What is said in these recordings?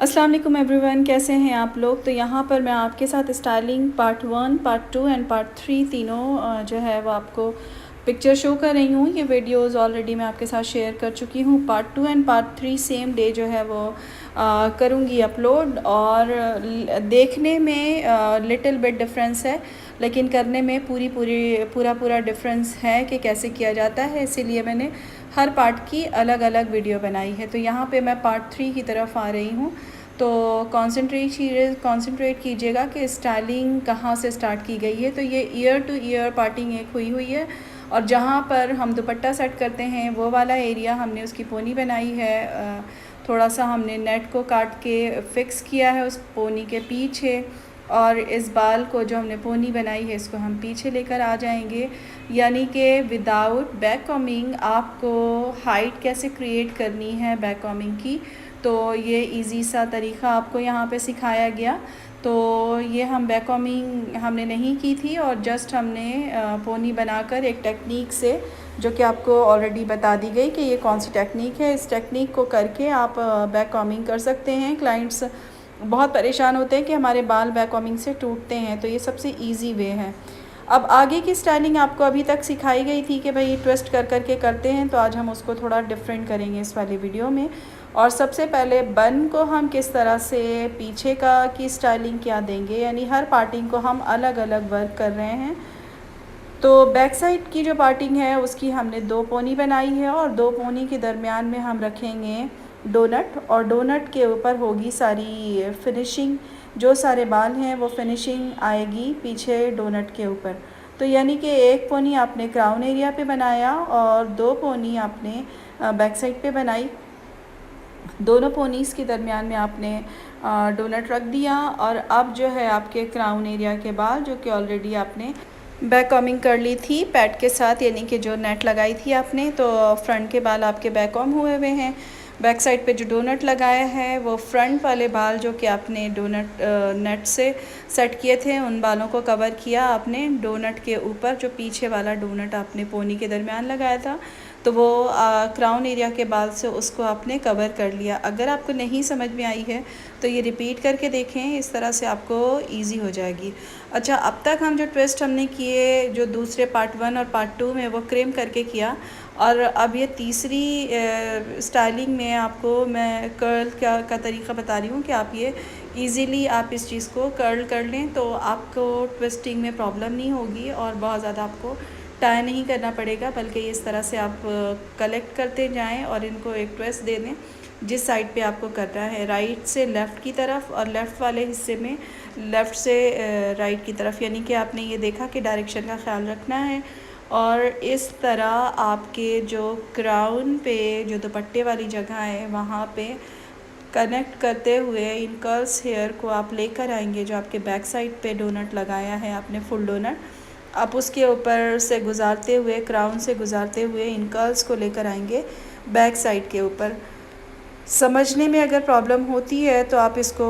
अस्सलाम वालेकुम एवरीवन, कैसे हैं आप लोग। तो यहाँ पर मैं आपके साथ styling part 1, part 2 and part 3 तीनों जो है वो आपको पिक्चर शो कर रही हूँ। ये वीडियोस ऑलरेडी मैं आपके साथ शेयर कर चुकी हूँ। Part 2 and part 3 same day जो है वो करूँगी अपलोड। और देखने में लिटिल बिट डिफरेंस है, लेकिन करने में पूरा डिफरेंस है कि कैसे किया जाता है। इसीलिए मैंने हर पार्ट की अलग अलग वीडियो बनाई है। तो यहाँ पे मैं पार्ट 3 की तरफ आ रही हूँ। तो कंसंट्रेट कीजिएगा कि स्टाइलिंग कहाँ से स्टार्ट की गई है। तो ये ईयर टू ईयर पार्टिंग एक हुई है, और जहाँ पर हम दुपट्टा सेट करते हैं वो वाला एरिया हमने उसकी पोनी बनाई है। थोड़ा सा हमने नेट को काट के फिक्स किया है उस पोनी के पीछे, और इस बाल को जो हमने पोनी बनाई है इसको हम पीछे लेकर आ जाएंगे। यानी कि विदाउट बैक कॉमिंग आपको हाइट कैसे क्रिएट करनी है बैक कॉमिंग की, तो ये इजी सा तरीका आपको यहाँ पे सिखाया गया। तो ये हम बैक कॉमिंग हमने नहीं की थी, और जस्ट हमने पोनी बनाकर एक टेक्निक से, जो कि आपको ऑलरेडी बता दी गई कि ये कौन सी टेक्निक है, इस टेक्निक को करके आप बैक कॉमिंग कर सकते हैं। क्लाइंट्स बहुत परेशान होते हैं कि हमारे बाल बैक कॉमिंग से टूटते हैं, तो ये सबसे इजी वे है। अब आगे की स्टाइलिंग आपको अभी तक सिखाई गई थी कि भाई ट्विस्ट कर करके करते हैं, तो आज हम उसको थोड़ा डिफरेंट करेंगे इस वाली वीडियो में। और सबसे पहले बन को हम किस तरह से पीछे का की स्टाइलिंग क्या देंगे, यानी हर पार्टिंग को हम अलग अलग वर्क कर रहे हैं। तो बैक साइड की जो पार्टिंग है उसकी हमने 2 पोनी बनाई है, और 2 पोनी के दरमियान में हम रखेंगे डोनट, और डोनट के ऊपर होगी सारी फिनिशिंग। जो सारे बाल हैं वो फिनिशिंग आएगी पीछे डोनट के ऊपर। तो यानी कि एक पोनी आपने क्राउन एरिया पे बनाया और 2 पोनी आपने बैक साइड पे बनाई। दोनों पोनीज़ के दरमियान में आपने डोनट रख दिया, और अब जो है आपके क्राउन एरिया के बाल, जो कि ऑलरेडी आपने बैक कॉमिंग कर ली थी पैड के साथ, यानी कि जो नेट लगाई थी आपने, तो फ्रंट के बाल आपके बैक कॉम हुए हुए हैं। बैक साइड पे जो डोनट लगाया है वो फ्रंट वाले बाल जो कि आपने डोनट नेट से सेट किए थे, उन बालों को कवर किया आपने डोनट के ऊपर। जो पीछे वाला डोनट आपने पोनी के दरमियान लगाया था, तो वो क्राउन एरिया के बाल से उसको आपने कवर कर लिया। अगर आपको नहीं समझ में आई है तो ये रिपीट करके देखें, इस तरह से आपको इजी हो जाएगी। अच्छा, अब तक हम जो ट्विस्ट हमने किए, जो दूसरे पार्ट 1 और पार्ट 2 में, वो क्रेम करके किया, और अब ये तीसरी स्टाइलिंग में आपको मैं कर्ल का तरीका बता रही हूँ कि आप ये इजीली आप इस चीज़ को कर्ल कर लें, तो आपको ट्विस्टिंग में प्रॉब्लम नहीं होगी और बहुत ज़्यादा आपको टाई नहीं करना पड़ेगा, बल्कि इस तरह से आप कलेक्ट करते जाएं और इनको एक ट्विस्ट दे दें जिस साइड पे आपको करना है, राइट से लेफ़्ट की तरफ और लेफ़्ट वाले हिस्से में लेफ़्ट से राइट की तरफ। यानी कि आपने ये देखा कि डायरेक्शन का ख्याल रखना है। और इस तरह आपके जो क्राउन पे जो दुपट्टे वाली जगह है वहाँ पे कनेक्ट करते हुए इन कर्ल्स हेयर को आप लेकर आएंगे। जो आपके बैक साइड पे डोनट लगाया है आपने फुल डोनट, आप उसके ऊपर से गुजारते हुए, क्राउन से गुजारते हुए इन कर्ल्स को लेकर आएंगे बैक साइड के ऊपर। समझने में अगर प्रॉब्लम होती है तो आप इसको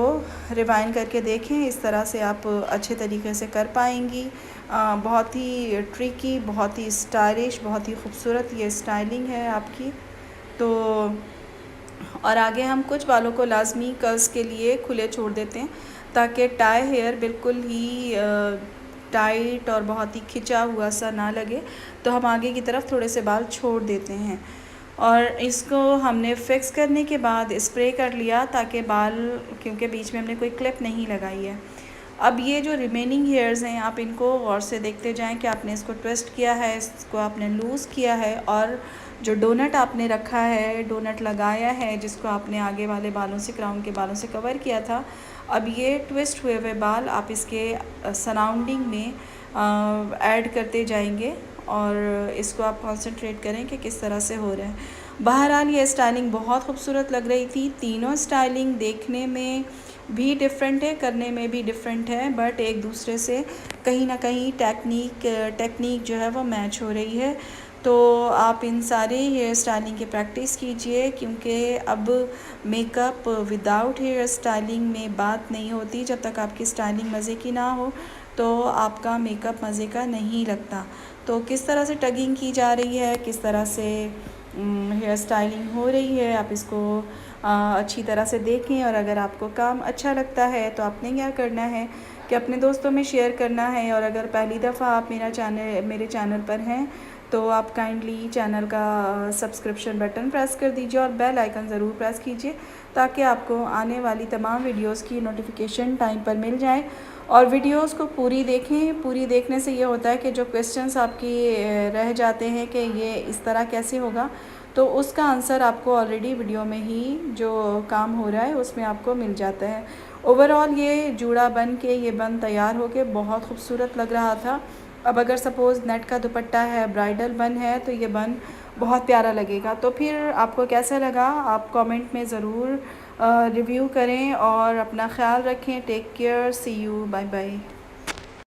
रिवाइंड करके देखें, इस तरह से आप अच्छे तरीके से कर पाएंगी। बहुत ही ट्रिकी, बहुत ही स्टाइलिश, बहुत ही खूबसूरत ये स्टाइलिंग है आपकी। तो और आगे हम कुछ बालों को लाजमी कर्ल्स के लिए खुले छोड़ देते हैं, ताकि टाई हेयर बिल्कुल ही टाइट और बहुत ही खिंचा हुआ सा ना लगे। तो हम आगे की तरफ थोड़े से बाल छोड़ देते हैं, और इसको हमने फिक्स करने के बाद स्प्रे कर लिया, ताकि बाल, क्योंकि बीच में हमने कोई क्लिप नहीं लगाई है। अब ये जो रिमेनिंग हेयर्स हैं आप इनको गौर से देखते जाएं कि आपने इसको ट्विस्ट किया है, इसको आपने लूज़ किया है, और जो डोनट आपने रखा है, डोनट लगाया है, जिसको आपने आगे वाले बालों से, क्राउन के बालों से कवर किया था, अब ये ट्विस्ट हुए हुए बाल आप इसके सराउंडिंग में ऐड करते जाएंगे, और इसको आप कंसंट्रेट करें कि किस तरह से हो रहा है। बहरहाल ये स्टाइलिंग बहुत खूबसूरत लग रही थी। तीनों स्टाइलिंग देखने में भी डिफरेंट है, करने में भी डिफरेंट है, बट एक दूसरे से कहीं ना कहीं टेक्निक जो है वो मैच हो रही है। तो आप इन सारे हेयर स्टाइलिंग की प्रैक्टिस कीजिए, क्योंकि अब मेकअप विदाउट हेयर स्टाइलिंग में बात नहीं होती। जब तक आपकी स्टाइलिंग मज़े की ना हो तो आपका मेकअप मज़े का नहीं लगता। तो किस तरह से टगिंग की जा रही है, किस तरह से हेयर स्टाइलिंग हो रही है। आप इसको अच्छी तरह से देखें, और अगर आपको काम अच्छा लगता है तो आपने क्या करना है कि अपने दोस्तों में शेयर करना है। और अगर पहली दफ़ा आप मेरे चैनल पर हैं तो आप काइंडली चैनल का सब्सक्रिप्शन बटन प्रेस कर दीजिए और बेल आइकन ज़रूर प्रेस कीजिए, ताकि आपको आने वाली तमाम वीडियोस की नोटिफिकेशन टाइम पर मिल जाए। और वीडियोस को पूरी देखें। पूरी देखने से ये होता है कि जो क्वेश्चंस आपकी रह जाते हैं कि ये इस तरह कैसे होगा, तो उसका आंसर आपको ऑलरेडी वीडियो में ही जो काम हो रहा है उसमें आपको मिल जाता है। ओवरऑल ये जूड़ा बन के, ये बन तैयार हो के बहुत खूबसूरत लग रहा था। अब अगर सपोज़ नेट का दुपट्टा है, ब्राइडल बन है, तो ये बन बहुत प्यारा लगेगा। तो फिर आपको कैसा लगा आप कमेंट में ज़रूर रिव्यू करें, और अपना ख्याल रखें। Take care, see you, bye bye.